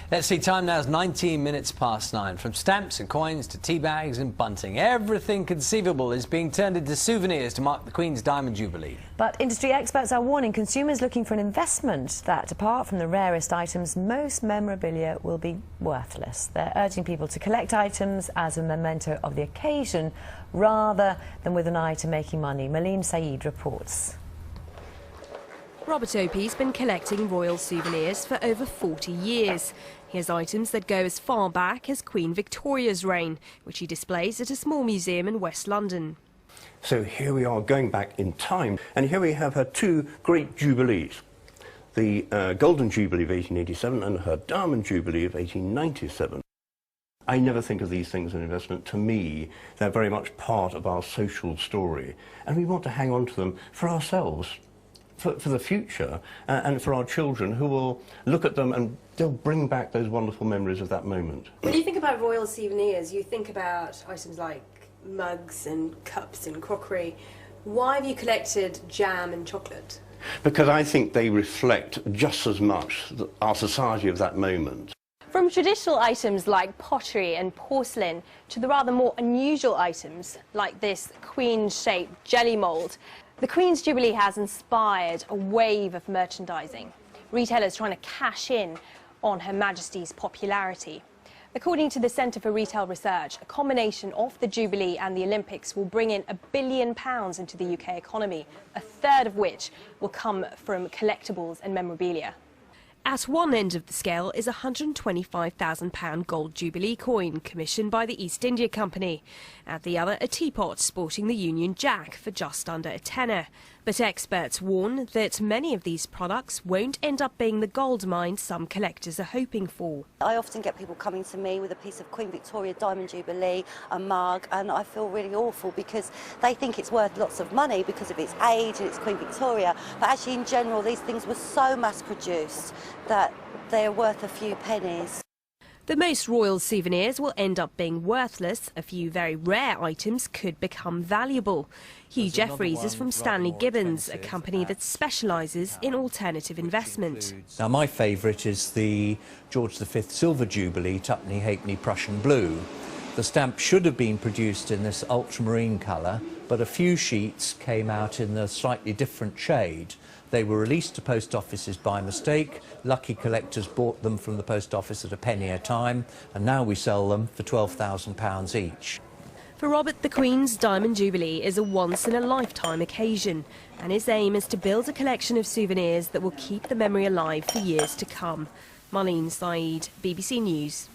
Let's see, time now is 19 minutes past 9. From stamps and coins to tea bags and bunting, everything conceivable is being turned into souvenirs to mark the Queen's Diamond Jubilee. But industry experts are warning consumers looking for an investment that, apart from the rarest items, most memorabilia will be worthless. They're urging people to collect items as a memento of the occasion rather than with an eye to making money. Maleen Saeed reports. Robert Opie's been collecting royal souvenirs for over 40 years. He has items that go as far back as Queen Victoria's reign, which he displays at a small museum in West London. So here we are going back in time, and here we have her two great jubilees. The Golden Jubilee of 1887 and her Diamond Jubilee of 1897. I never think of these things as an investment. To me, they're very much part of our social story, and we want to hang on to them for ourselves. For the future, and for our children who will look at them and they'll bring back those wonderful memories of that moment. When you think about royal souvenirs, you think about items like mugs and cups and crockery. Why have you collected jam and chocolate? Because I think they reflect just as much our society of that moment. From traditional items like pottery and porcelain to the rather more unusual items like this queen-shaped jelly mould, the Queen's Jubilee has inspired a wave of merchandising, retailers trying to cash in on Her Majesty's popularity. According to the Centre for Retail Research, a combination of the Jubilee and the Olympics will bring in £1 billion into the UK economy, a third of which will come from collectibles and memorabilia. At one end of the scale is a £125,000 gold Jubilee coin commissioned by the East India Company. At the other, a teapot sporting the Union Jack for just under a tenner. But experts warn that many of these products won't end up being the gold mine some collectors are hoping for. I often get people coming to me with a piece of Queen Victoria Diamond Jubilee, a mug, and I feel really awful because they think it's worth lots of money because of its age and it's Queen Victoria. But actually, in general, these things were so mass-produced that they're worth a few pennies. The most royal souvenirs will end up being worthless. A few very rare items could become valuable. Hugh Jeffries is from Stanley Gibbons, a company that specialises in alternative investment. Now, my favourite is the George V Silver Jubilee Tuppenny Halfpenny Prussian Blue. The stamp should have been produced in this ultramarine colour, but a few sheets came out in a slightly different shade. They were released to post offices by mistake. Lucky collectors bought them from the post office at a penny a time, and now we sell them for £12,000 each. For Robert, the Queen's Diamond Jubilee is a once-in-a-lifetime occasion, and his aim is to build a collection of souvenirs that will keep the memory alive for years to come. Maleen Saeed, BBC News.